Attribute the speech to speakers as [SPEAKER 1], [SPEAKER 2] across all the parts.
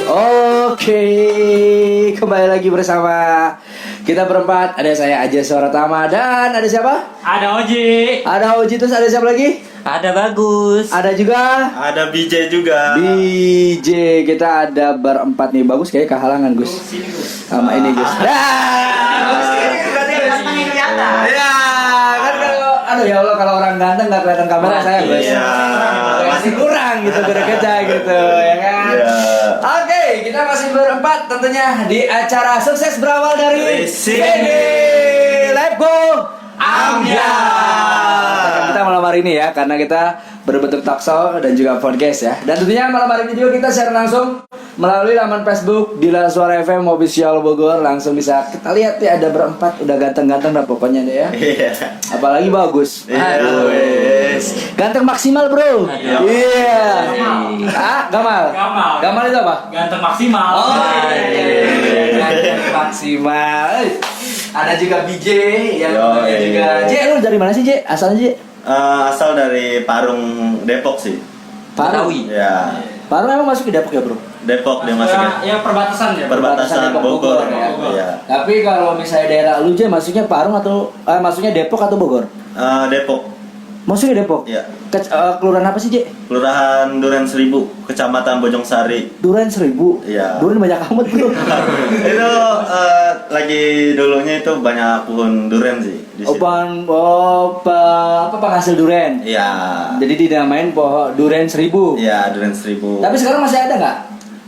[SPEAKER 1] Oke, kembali lagi bersama kita berempat. Ada saya Aja Suratama dan ada siapa?
[SPEAKER 2] Ada Oji.
[SPEAKER 1] Ada Oji, terus ada siapa lagi?
[SPEAKER 2] Ada Bagus.
[SPEAKER 1] Ada juga
[SPEAKER 3] Ada BJ juga.
[SPEAKER 1] BJ. Kita ada berempat nih. Bagus kayak kehalangan Gus. Sama ini Gus. Ya, kan kalau aduh ya Allah, kalau orang ganteng nggak kelihatan kamera saya Gus.
[SPEAKER 3] Iya.
[SPEAKER 1] Masih kurang gitu kerja gitu ya kan.
[SPEAKER 3] Iya.
[SPEAKER 1] Oke, kita masih berempat tentunya di acara sukses berawal dari sini. Let's go Amya. Kita malam hari ini ya, karena kita berbentuk talk show dan juga podcast ya. Dan tentunya malam hari ini juga kita share langsung melalui laman Facebook Dila Suara FM Official Bogor. Langsung bisa kita lihat ya, ada berempat udah ganteng-ganteng dah pokoknya deh ya.
[SPEAKER 3] Iya.
[SPEAKER 1] Apalagi bagus.
[SPEAKER 3] Iya.
[SPEAKER 1] Ganteng maksimal bro. Iya. Ah, Gamal. Gamal itu apa?
[SPEAKER 2] Ganteng maksimal.
[SPEAKER 1] Oh, iya. Ganteng maksimal. Ada juga BJ yang juga. J, lu dari mana sih J? Asalnya J?
[SPEAKER 3] Asal dari Parung, Depok sih.
[SPEAKER 1] Parung.
[SPEAKER 3] Ya.
[SPEAKER 1] Parung emang masuk ke Depok ya bro?
[SPEAKER 3] Depok dia masuknya.
[SPEAKER 2] Ya perbatasan ya.
[SPEAKER 3] Perbatasan Bogor.
[SPEAKER 1] ya.
[SPEAKER 3] Iya.
[SPEAKER 1] Tapi kalau misalnya daerah lu J, masuknya Parung atau masuknya Depok atau Bogor?
[SPEAKER 3] Depok.
[SPEAKER 1] Masuknya Depok?
[SPEAKER 3] Iya.
[SPEAKER 1] Kelurahan apa sih J?
[SPEAKER 3] Kelurahan Duren Seribu, Kecamatan Bojongsari.
[SPEAKER 1] Duren 1000.
[SPEAKER 3] Iya.
[SPEAKER 1] Duren banyak amat bro.
[SPEAKER 3] Itu lagi dulunya itu banyak pohon duren sih di situ.
[SPEAKER 1] Apa penghasil duren?
[SPEAKER 3] Iya.
[SPEAKER 1] Jadi dinamain pohon Duren 1000.
[SPEAKER 3] Iya, Duren Seribu.
[SPEAKER 1] Tapi sekarang masih ada nggak?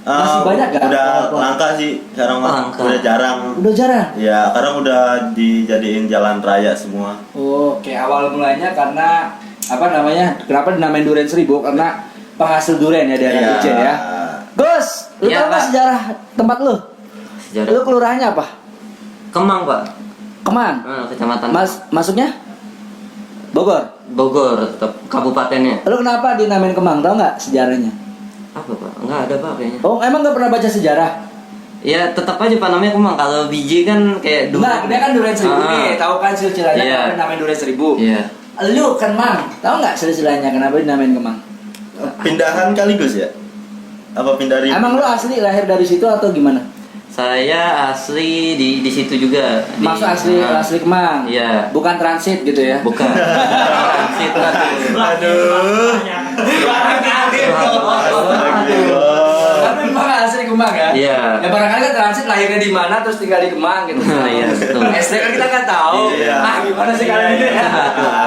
[SPEAKER 1] Masih banyak nggak?
[SPEAKER 3] Udah langka sih, sekarang udah jarang.
[SPEAKER 1] Udah jarang.
[SPEAKER 3] Ya, sekarang udah dijadiin jalan raya semua.
[SPEAKER 1] Oke, awal mulanya karena apa namanya? Kenapa dinamain Duren 1000? Karena penghasil duren ya daerah
[SPEAKER 3] Iya.
[SPEAKER 1] Ijen ya. Gus, lu
[SPEAKER 4] Iya,
[SPEAKER 1] tahu nggak
[SPEAKER 4] Pak.
[SPEAKER 1] sejarah tempat lu?
[SPEAKER 4] Sejarah
[SPEAKER 1] Lu kelurahannya apa?
[SPEAKER 4] Kemang, Pak.
[SPEAKER 1] Kemang.
[SPEAKER 4] Kecamatan
[SPEAKER 1] Masuknya? Bogor.
[SPEAKER 4] Bogor, tetap kabupatennya.
[SPEAKER 1] Lu kenapa dinamain Kemang? Tahu nggak sejarahnya?
[SPEAKER 4] Apa, Pak? Enggak ada, Pak, kayaknya.
[SPEAKER 1] Oh, emang nggak pernah baca sejarah?
[SPEAKER 4] Ya, tetap aja Pak namanya Kemang. Kalau biji kan kayak dulu.
[SPEAKER 1] Nah, dia kan Duren 1000 nih. Tahu kan silsilahnya
[SPEAKER 4] Iya.
[SPEAKER 1] kenapa dinamain Duren 1000?
[SPEAKER 4] Iya.
[SPEAKER 1] Lu Kemang. Tahu nggak silsilahnya kenapa dinamain Kemang?
[SPEAKER 3] Pindahan kali Gus ya? Apa pindah dari?
[SPEAKER 1] Emang lu asli lahir dari situ atau gimana?
[SPEAKER 4] Saya asli di situ juga.
[SPEAKER 1] Maksud asli Kemang.
[SPEAKER 4] Iya.
[SPEAKER 1] Bukan transit gitu ya.
[SPEAKER 4] Bukan. Transit lah tuh.
[SPEAKER 3] Aduh.
[SPEAKER 1] Tapi memang asli Kemang ya.
[SPEAKER 4] Iya.
[SPEAKER 1] Ya barangkali kan transit lahirnya di mana terus tinggal di Kemang gitu.
[SPEAKER 4] Iya, betul.
[SPEAKER 1] SD kan kita nggak tahu.
[SPEAKER 3] Iya.
[SPEAKER 1] Ah, gimana sih kalian ini ya?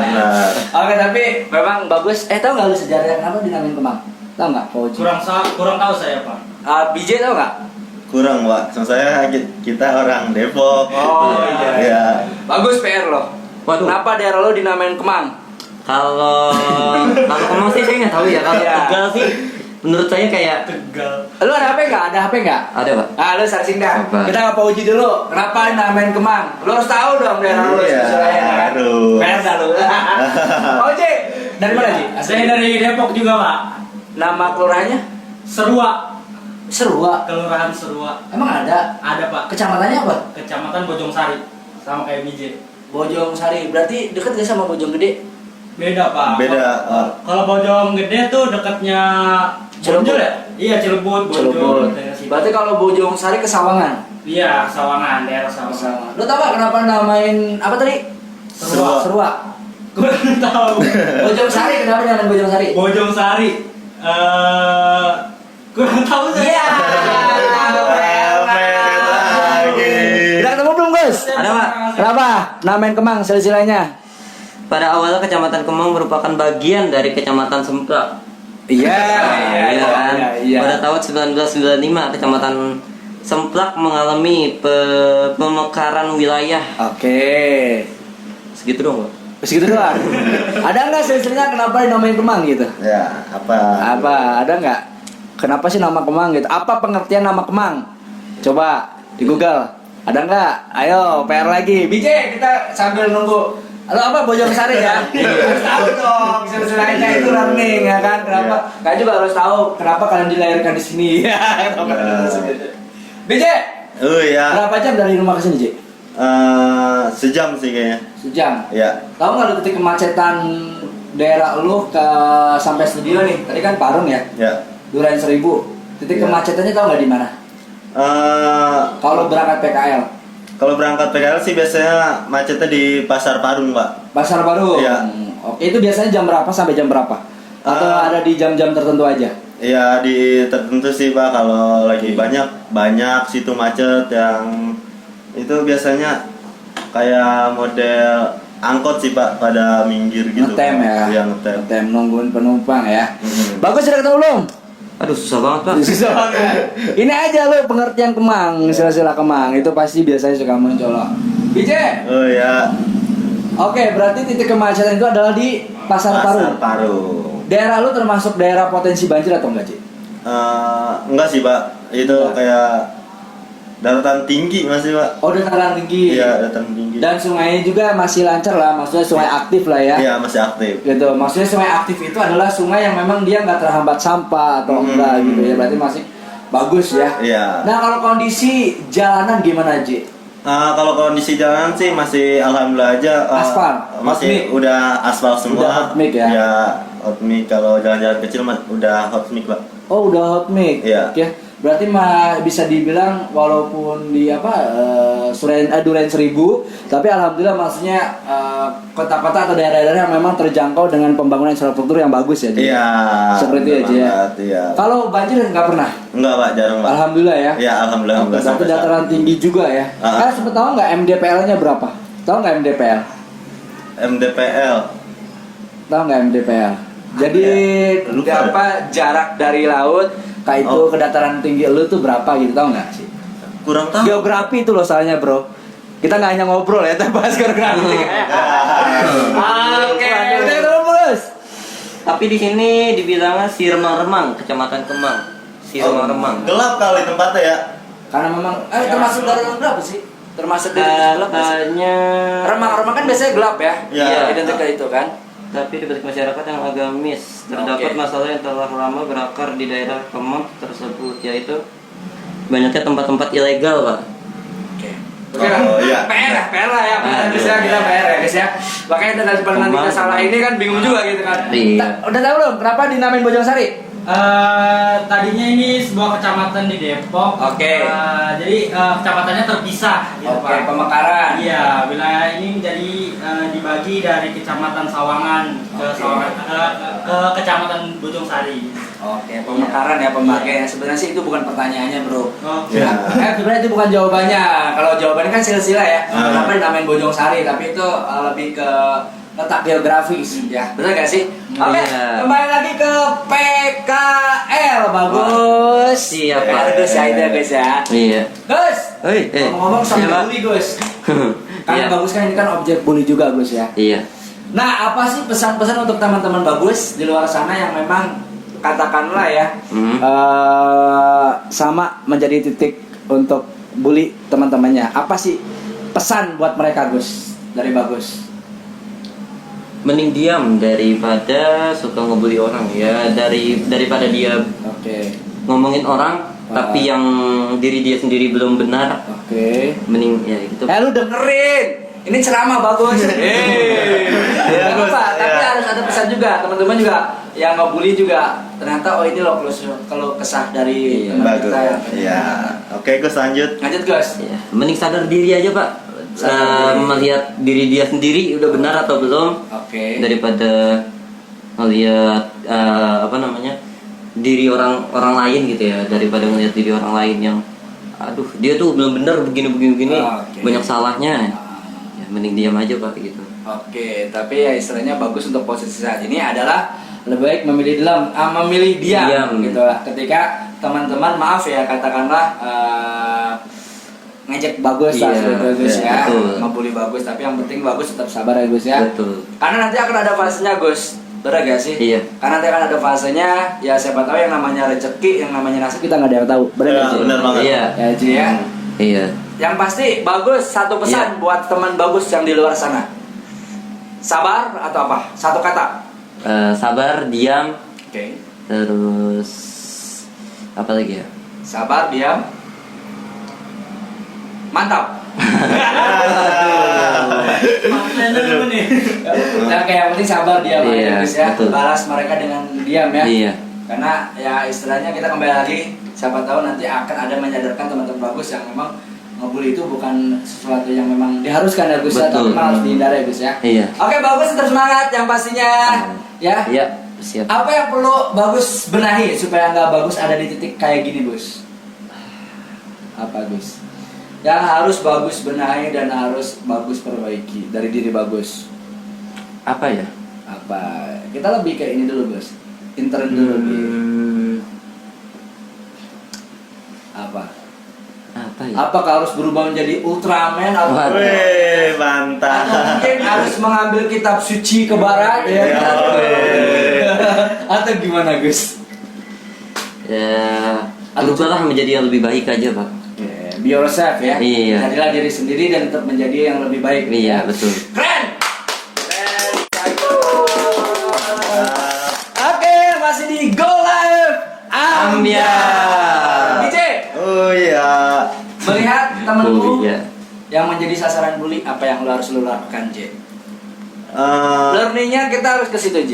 [SPEAKER 3] Benar.
[SPEAKER 1] Oke, tapi memang bagus. Tahu nggak lu sejarahnya kenapa dinamain Kemang? Tahu nggak, Pak Oji?
[SPEAKER 2] Kurang tahu saya, Pak.
[SPEAKER 1] BJ tahu nggak?
[SPEAKER 3] Kurang, Pak. Sama saya kita orang Depok.
[SPEAKER 1] Oh, iya.
[SPEAKER 3] Iya.
[SPEAKER 1] Bagus PR lo.
[SPEAKER 4] Waduh.
[SPEAKER 1] Kenapa daerah lo dinamain Kemang?
[SPEAKER 4] Kalau Kemang sih saya nggak tahu ya. Kalau
[SPEAKER 1] Iya.
[SPEAKER 4] Tegal sih menurut saya kayak
[SPEAKER 2] Tegal.
[SPEAKER 1] Lu ada HP nggak? Ada HP nggak?
[SPEAKER 4] ada, Pak.
[SPEAKER 1] Ah, lu searching dah.
[SPEAKER 4] Apa?
[SPEAKER 1] Kita nggak uji dulu. Kenapa dinamain Kemang? Lu harus tahu dong daerah lu.
[SPEAKER 3] Iya, harus.
[SPEAKER 1] PR dah lu. Oji, dari mana Ji?
[SPEAKER 2] Saya dari Depok juga, Pak.
[SPEAKER 1] Nama kelurahannya?
[SPEAKER 2] Serua.
[SPEAKER 1] Serua.
[SPEAKER 2] Kelurahan Serua.
[SPEAKER 1] Emang ada?
[SPEAKER 2] Ada, Pak.
[SPEAKER 1] Kecamatannya apa?
[SPEAKER 2] Kecamatan Bojongsari. Sama kayak BJ.
[SPEAKER 1] Bojong Sari. Berarti deket gak sama Bojong Gede?
[SPEAKER 2] Beda, Pak.
[SPEAKER 3] Beda.
[SPEAKER 2] Kalau Bojong Gede tuh dekatnya
[SPEAKER 1] Cilebut.
[SPEAKER 2] Bonjol ya? Iya, Cilebut, Bonjol. daerah situ.
[SPEAKER 1] Berarti kalau Bojong Sari ke Sawangan.
[SPEAKER 2] Iya, Sawangan, daerah Sawangan.
[SPEAKER 1] Lu tau gak kenapa namain apa tadi?
[SPEAKER 3] Serua.
[SPEAKER 1] Serua.
[SPEAKER 2] Kurang tahu.
[SPEAKER 1] Bojong Sari kenapa namain Bojong Sari?
[SPEAKER 2] Bojongsari. Kurang tahu saya.
[SPEAKER 1] Iya. Udah ketemu belum Gus?
[SPEAKER 4] Ada, Pak.
[SPEAKER 1] Kenapa? Namain Kemang silsilahnya?
[SPEAKER 4] Pada awalnya Kecamatan Kemang merupakan bagian dari Kecamatan Semplak.
[SPEAKER 1] Iya,
[SPEAKER 4] Iya kan? Pada tahun 1995 Kecamatan Semplak mengalami pemekaran wilayah.
[SPEAKER 1] Oke.
[SPEAKER 4] Segitu dong, Pak.
[SPEAKER 1] Segitu doang. Ada nggak silsilahnya kenapa dinamain Kemang gitu?
[SPEAKER 3] Ya, apa?
[SPEAKER 1] Apa? Ada nggak? Kenapa sih nama Kemang gitu? Apa pengertian nama Kemang? Coba di Google. Ada nggak? Ayo, PR lagi. BJ, kita sambil nunggu. Halo apa Bojongsari ya? Harus tahu dong silsilahnya itu running ya kan? Kenapa? Kalian juga harus tahu kenapa kalian dilahirkan di sini. BJ,
[SPEAKER 3] Oh ya.
[SPEAKER 1] berapa jam dari rumah ke sini, J?
[SPEAKER 3] Sejam sih kayaknya.
[SPEAKER 1] Sejam.
[SPEAKER 3] Ya.
[SPEAKER 1] Tahu nggak lu titik kemacetan daerah lu ke sampai studio nih? Tadi kan Parung ya?
[SPEAKER 3] Ya.
[SPEAKER 1] Duren 1000. Titik
[SPEAKER 3] Iya.
[SPEAKER 1] kemacetannya tahu nggak di mana? Kalau berangkat PKL,
[SPEAKER 3] Kalau berangkat PKL sih biasanya macetnya di Pasar Parung, Pak.
[SPEAKER 1] Pasar Baru.
[SPEAKER 3] Iya.
[SPEAKER 1] Oke, itu biasanya jam berapa sampai jam berapa? Atau ada di jam-jam tertentu aja?
[SPEAKER 3] Iya, di tertentu sih, Pak. Kalau lagi banyak situ macet yang itu biasanya kayak model angkot sih, Pak, pada minggir gitu.
[SPEAKER 1] Ngetem ya?
[SPEAKER 3] Iya, ngetem.
[SPEAKER 1] Ngetem nungguin penumpang ya.
[SPEAKER 3] Mhm.
[SPEAKER 1] Bagus, sudah ketemu belum?
[SPEAKER 4] Aduh susah banget pak.
[SPEAKER 1] Susah banget. Ini aja lo pengertian Kemang, sila-sila Kemang itu pasti biasanya suka muncul lo. BJ.
[SPEAKER 3] Oh ya,
[SPEAKER 1] Oke, berarti titik kemacetan itu adalah di Pasar Parung.
[SPEAKER 3] Parung.
[SPEAKER 1] Daerah lu termasuk daerah potensi banjir atau enggak, Ci?
[SPEAKER 3] Enggak sih, Pak. Itu
[SPEAKER 1] Enggak.
[SPEAKER 3] kayak daratan tinggi masih, Pak.
[SPEAKER 1] Oh, dataran tinggi.
[SPEAKER 3] Iya, daratan tinggi.
[SPEAKER 1] Dan sungainya juga masih lancar lah, maksudnya sungai aktif lah ya.
[SPEAKER 3] Iya, masih aktif.
[SPEAKER 1] Gitu. Maksudnya sungai aktif itu adalah sungai yang memang dia nggak terhambat sampah atau enggak gitu ya. Berarti masih bagus ya.
[SPEAKER 3] Iya.
[SPEAKER 1] Nah, kalau kondisi jalanan gimana, Ji?
[SPEAKER 3] Kalau kondisi jalanan sih masih alhamdulillah aja
[SPEAKER 1] Aspal,
[SPEAKER 3] masih
[SPEAKER 1] hot mix.
[SPEAKER 3] udah aspal semua.
[SPEAKER 1] Udah hot mix ya?
[SPEAKER 3] Iya, hot mix. Kalau jalan-jalan kecil udah hot mix, Pak.
[SPEAKER 1] Oh, udah hot mix.
[SPEAKER 3] Iya.
[SPEAKER 1] Oke. Berarti bisa dibilang walaupun di Duren 1000, tapi alhamdulillah maksudnya kota-kota atau daerah-daerah yang memang terjangkau dengan pembangunan infrastruktur yang bagus ya, Ji?
[SPEAKER 3] Iya.
[SPEAKER 1] Seperti
[SPEAKER 3] betul
[SPEAKER 1] itu aja ya.
[SPEAKER 3] banget, Iya.
[SPEAKER 1] Kalau banjir nggak pernah?
[SPEAKER 3] Enggak, Pak, jarang, Pak.
[SPEAKER 1] Alhamdulillah ya.
[SPEAKER 3] Iya, alhamdulillah.
[SPEAKER 1] Oke,
[SPEAKER 3] enggak
[SPEAKER 1] berarti
[SPEAKER 3] sampai
[SPEAKER 1] dataran tinggi juga ya.
[SPEAKER 3] Ah.
[SPEAKER 1] Sempet tahu nggak MDPL-nya berapa? Tahu nggak MDPL?
[SPEAKER 3] MDPL.
[SPEAKER 1] Tahu nggak MDPL? Jadi
[SPEAKER 3] Ya, lupa.
[SPEAKER 1] jarak dari laut ke itu
[SPEAKER 3] Oh.
[SPEAKER 1] ke dataran tinggi lu tuh berapa gitu, tahu nggak sih?
[SPEAKER 3] Kurang tahu.
[SPEAKER 1] Geografi itu loh soalnya, Bro. Kita nggak hanya ngobrol ya, tapi bahas geografi. Oke, udah terus.
[SPEAKER 4] Tapi di sini dibilangnya si Remang-Remang, Kecamatan Kemang. Si Remang-Remang.
[SPEAKER 3] Gelap kali tempatnya ya.
[SPEAKER 1] Karena memang termasuk dari berapa sih? Termasuk dari gelap nggak sih?
[SPEAKER 4] Katanya
[SPEAKER 1] Remang-remang kan biasanya gelap ya.
[SPEAKER 3] Iya.
[SPEAKER 1] Identik itu kan.
[SPEAKER 4] tapi di balik masyarakat yang agamis terdapat
[SPEAKER 1] Oke.
[SPEAKER 4] masalah yang telah lama berakar di daerah Kemang tersebut, yaitu banyaknya tempat-tempat ilegal, Pak.
[SPEAKER 1] Oke.
[SPEAKER 3] Oh, iya.
[SPEAKER 1] PR lah ya, guys ya, kita PR ya guys ya. Makanya daripada nanti kita salah ini kan bingung juga gitu kan.
[SPEAKER 4] Iya.
[SPEAKER 1] Udah tahu belum kenapa dinamain Bojongsari?
[SPEAKER 2] Tadinya ini sebuah kecamatan di Depok.
[SPEAKER 1] Oke.
[SPEAKER 2] Jadi kecamatannya terpisah gitu,
[SPEAKER 1] Oke,
[SPEAKER 2] Pak.
[SPEAKER 1] pemekaran.
[SPEAKER 2] Iya, wilayah ini menjadi dibagi dari Kecamatan Sawangan ke ke Kecamatan Bojongsari.
[SPEAKER 1] Oke, pemekaran ya pembagian. Sebenarnya sih itu bukan pertanyaannya, Bro.
[SPEAKER 2] Oke.
[SPEAKER 3] Ya.
[SPEAKER 1] Sebenarnya itu bukan jawabannya. Kalau jawabannya kan silsilah ya.
[SPEAKER 3] Ah.
[SPEAKER 1] Kenapa dinamain Bojongsari? Tapi itu lebih ke letak geografis ya. Benar gak sih? Oke,
[SPEAKER 4] Iya.
[SPEAKER 1] kembali lagi ke PKL. Bagus.
[SPEAKER 4] Siap, Pak.
[SPEAKER 1] Bagus ya itu guys ya.
[SPEAKER 4] Iya.
[SPEAKER 1] Gus. Ngomong-ngomong
[SPEAKER 4] Iya,
[SPEAKER 1] soal
[SPEAKER 4] Pak.
[SPEAKER 1] bully, Gus. Kan
[SPEAKER 4] Iya.
[SPEAKER 1] Bagus kan ini kan objek bully juga, Gus ya.
[SPEAKER 4] Iya.
[SPEAKER 1] Nah, apa sih pesan-pesan untuk teman-teman Bagus di luar sana yang memang katakanlah ya sama menjadi titik untuk bully teman-temannya? Apa sih pesan buat mereka, Gus, dari Bagus?
[SPEAKER 4] Mending diam daripada suka ngebully orang ya, daripada dia
[SPEAKER 1] Oke.
[SPEAKER 4] ngomongin orang tapi yang diri dia sendiri belum benar,
[SPEAKER 1] Oke.
[SPEAKER 4] mending ya gitu.
[SPEAKER 1] Lu dengerin. Ini ceramah Bagus.
[SPEAKER 3] Iya,
[SPEAKER 1] Nggak
[SPEAKER 3] Gus.
[SPEAKER 1] apa-apa, tapi
[SPEAKER 3] Iya.
[SPEAKER 1] harus ada pesan juga. Teman-teman juga yang ngebully juga ternyata oh ini loh kalau kesah dari
[SPEAKER 4] Iya,
[SPEAKER 1] teman
[SPEAKER 3] Bagus.
[SPEAKER 1] kita ya.
[SPEAKER 3] Iya. Oke, Gus, lanjut.
[SPEAKER 1] Lanjut, Gus.
[SPEAKER 4] Ya, mending sadar diri aja, Pak.
[SPEAKER 1] Sadar diri.
[SPEAKER 4] Melihat diri dia sendiri udah benar atau belum,
[SPEAKER 1] Oke.
[SPEAKER 4] daripada melihat diri orang lain gitu ya, daripada melihat diri orang lain yang aduh dia tuh belum benar begini
[SPEAKER 1] Oke.
[SPEAKER 4] banyak salahnya. Ya, mending diam aja, Pak, gitu.
[SPEAKER 1] Oke, tapi ya istilahnya bagus untuk posisi saat ini adalah lebih baik memilih diam
[SPEAKER 4] Diam.
[SPEAKER 1] gitu lah. Ketika teman-teman maaf ya katakanlah ngejek Bagus lah
[SPEAKER 4] Iya,
[SPEAKER 1] seperti itu, Gus
[SPEAKER 4] iya,
[SPEAKER 1] ya,
[SPEAKER 4] betul.
[SPEAKER 1] ngebully Bagus, tapi yang penting Bagus tetap sabar ya, Gus ya.
[SPEAKER 4] Betul.
[SPEAKER 1] Karena nanti akan ada fasenya, Gus. Bener gak sih?
[SPEAKER 4] Iya.
[SPEAKER 1] Karena nanti akan ada fasenya, ya siapa tahu yang namanya rezeki, yang namanya nasib kita nggak ada yang tahu. Bener
[SPEAKER 3] Ya,
[SPEAKER 1] gak sih?
[SPEAKER 3] bener banget.
[SPEAKER 4] Iya.
[SPEAKER 1] Ya, Ji ya.
[SPEAKER 4] Iya.
[SPEAKER 1] Yang pasti Bagus satu pesan
[SPEAKER 4] Iya.
[SPEAKER 1] buat teman Bagus yang di luar sana. Sabar atau apa? Satu kata.
[SPEAKER 4] Sabar, diam,
[SPEAKER 1] Oke.
[SPEAKER 4] terus apa lagi ya?
[SPEAKER 1] Sabar, diam. Mantap.
[SPEAKER 2] Maksudnya dulu nih.
[SPEAKER 1] Nah, kayak yang penting sabar diam aja,
[SPEAKER 4] Iya,
[SPEAKER 1] Gus ya.
[SPEAKER 4] betul.
[SPEAKER 1] Balas mereka dengan diam ya.
[SPEAKER 4] Iya.
[SPEAKER 1] Karena ya istilahnya kita kembali lagi siapa tahu nanti akan ada menyadarkan teman-teman bagus yang memang ngebully itu bukan sesuatu yang memang diharuskan ya Gus ya, tapi
[SPEAKER 4] Betul.
[SPEAKER 1] memang harus dihindari ya Gus ya.
[SPEAKER 4] Iya.
[SPEAKER 1] Oke bagus, tetap semangat yang pastinya ya.
[SPEAKER 4] Iya, siap.
[SPEAKER 1] Apa yang perlu bagus benahi supaya nggak bagus ada di titik kayak gini Gus? Apa Gus? Yang harus bagus benahi dan harus bagus perbaiki dari diri bagus.
[SPEAKER 4] Apa ya?
[SPEAKER 1] Apa? Kita lebih ke ini dulu Gus. Intern dulu lebih. Apa?
[SPEAKER 4] Apa ya?
[SPEAKER 1] Apakah harus berubah menjadi Ultraman atau
[SPEAKER 4] Waduh.
[SPEAKER 3] Weh,
[SPEAKER 1] atau
[SPEAKER 3] mantap.
[SPEAKER 1] mungkin harus mengambil kitab suci ke barat ya?
[SPEAKER 3] Ya,
[SPEAKER 1] Atau gimana Gus?
[SPEAKER 4] Ya, berubahlah menjadi yang lebih baik aja, Pak.
[SPEAKER 1] Be yourself ya.
[SPEAKER 4] Iya.
[SPEAKER 1] Jadilah diri sendiri dan tetap menjadi yang lebih baik.
[SPEAKER 4] Iya, betul.
[SPEAKER 1] Keren. Oke, masih di Go Live Ambiar. DJ,
[SPEAKER 3] Oh iya.
[SPEAKER 1] melihat temenmu
[SPEAKER 4] Bully, ya.
[SPEAKER 1] yang menjadi sasaran bully, apa yang lo harus lo lakukan, J? Learningnya kita harus ke situ, J.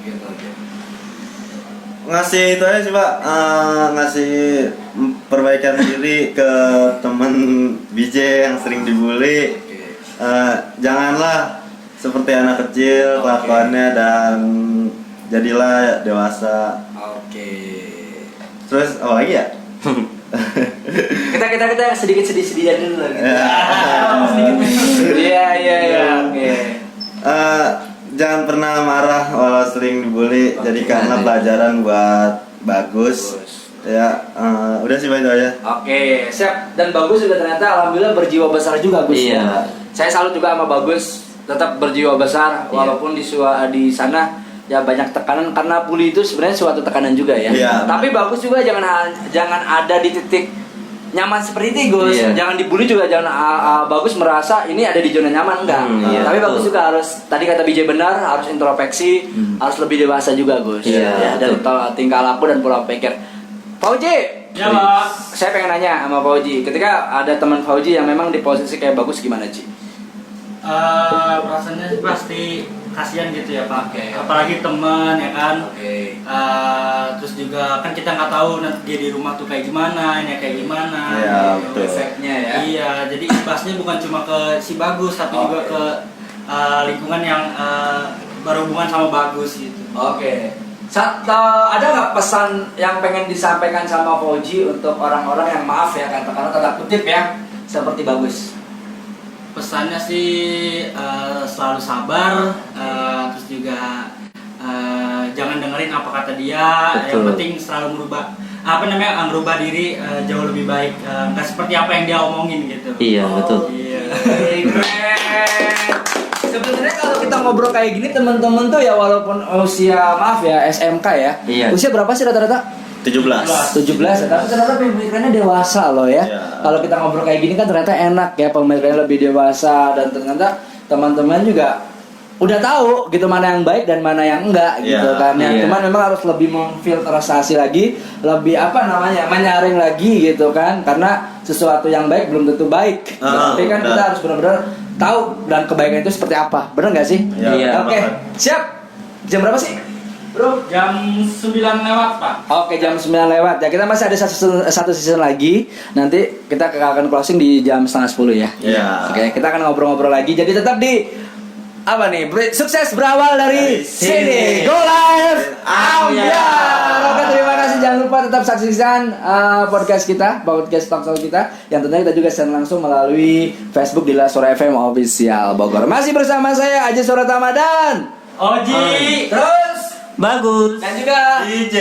[SPEAKER 1] Gitu, J.
[SPEAKER 3] Ngasih itu aja sih Pak, ngasih perbaikan diri ke temen BJ yang sering dibully. Janganlah seperti anak kecil kelakuannya dan jadilah dewasa.
[SPEAKER 1] Oke.
[SPEAKER 3] Terus apa lagi ya?
[SPEAKER 1] Kita sedikit dulu lah. Gitu.
[SPEAKER 3] Ya.
[SPEAKER 1] Iya. Oke.
[SPEAKER 3] Jangan pernah marah walau sering dibully, jadikanlah pelajaran buat bagus. Ya, udah sih Pak itu aja.
[SPEAKER 1] Oke, siap. Dan Bagus juga ternyata alhamdulillah berjiwa besar juga Gus.
[SPEAKER 4] Iya.
[SPEAKER 1] Saya salut juga sama Bagus, tetap berjiwa besar walaupun di sana ya banyak tekanan karena bully itu sebenarnya suatu tekanan juga ya.
[SPEAKER 3] Iya.
[SPEAKER 1] Tapi Bagus juga jangan ada di titik nyaman seperti itu Gus.
[SPEAKER 4] Iya.
[SPEAKER 1] Jangan dibully juga jangan Bagus merasa ini ada di zona nyaman enggak.
[SPEAKER 4] Iya,
[SPEAKER 1] Tapi
[SPEAKER 4] betul.
[SPEAKER 1] Bagus juga harus tadi kata BJ benar harus introspeksi, harus lebih dewasa juga Gus.
[SPEAKER 4] Iya,
[SPEAKER 1] Ya, dari
[SPEAKER 4] betul.
[SPEAKER 1] tingkah laku dan pola pikir. Fauji,
[SPEAKER 2] Ya, Pak.
[SPEAKER 1] saya pengen nanya sama Fauji, ketika ada teman Fauji yang memang di posisi kayak Bagus gimana Ci?
[SPEAKER 2] Rasanya sih pasti kasihan gitu ya Pak.
[SPEAKER 1] Oke.
[SPEAKER 2] Apalagi teman ya kan.
[SPEAKER 1] Oke.
[SPEAKER 2] Terus juga kan kita nggak tahu nanti dia di rumah tuh kayak gimana, ini kayak gimana.
[SPEAKER 3] Iya,
[SPEAKER 2] gitu.
[SPEAKER 3] betul.
[SPEAKER 1] Efeknya ya.
[SPEAKER 2] Iya, jadi imbasnya bukan cuma ke si Bagus tapi juga
[SPEAKER 1] Oke.
[SPEAKER 2] ke lingkungan yang berhubungan sama Bagus gitu.
[SPEAKER 1] Oke. Ada nggak pesan yang pengen disampaikan sama Fauji untuk orang-orang yang maaf ya katakanlah tanda kutip ya seperti Bagus?
[SPEAKER 2] Pesannya sih selalu sabar, terus juga jangan dengerin apa kata dia.
[SPEAKER 4] Betul.
[SPEAKER 2] Yang penting selalu merubah diri jauh lebih baik, nggak seperti apa yang dia omongin gitu.
[SPEAKER 4] Iya, betul.
[SPEAKER 2] Iya.
[SPEAKER 1] Keren. Sebenarnya kalau kita ngobrol kayak gini teman-teman tuh ya walaupun usia maaf ya SMK ya.
[SPEAKER 4] Iya.
[SPEAKER 1] Usia berapa sih rata-rata?
[SPEAKER 3] 17.
[SPEAKER 1] 17 ya, tapi ternyata pemikirannya dewasa loh ya.
[SPEAKER 3] Iya.
[SPEAKER 1] Kalau kita ngobrol kayak gini kan ternyata enak ya, pemikirannya lebih dewasa dan ternyata teman-teman juga udah tahu gitu mana yang baik dan mana yang enggak gitu
[SPEAKER 3] Iya,
[SPEAKER 1] kan. Ya,
[SPEAKER 4] iya.
[SPEAKER 1] cuman memang harus lebih memfilterisasi lagi, lebih menyaring lagi gitu kan. Karena sesuatu yang baik belum tentu baik. Tapi kan
[SPEAKER 3] benar.
[SPEAKER 1] kita harus benar-benar tahu dan kebaikan itu seperti apa. Benar nggak sih?
[SPEAKER 4] Iya.
[SPEAKER 1] Oke, siap. Jam berapa sih? Bro,
[SPEAKER 2] Jam 9 lewat Pak.
[SPEAKER 1] oke jam 9 lewat ya, kita masih ada satu season lagi. Nanti kita akan closing di jam 9:30 ya.
[SPEAKER 3] Iya.
[SPEAKER 1] Oke, kita akan ngobrol-ngobrol lagi. Jadi tetap di apa nih? Sukses berawal dari sini. Go live Ambiar. Oke, terima kasih. Jangan lupa tetap saksikan podcast talkshow kita yang tentunya kita juga siaran langsung melalui Facebook di Suara FM Official Bogor. Masih bersama saya Aji Suratama dan
[SPEAKER 2] Oji.
[SPEAKER 1] terus
[SPEAKER 4] Bagus.
[SPEAKER 1] dan juga
[SPEAKER 3] DJ.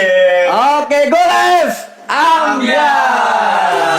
[SPEAKER 1] oke, go live Ambiar.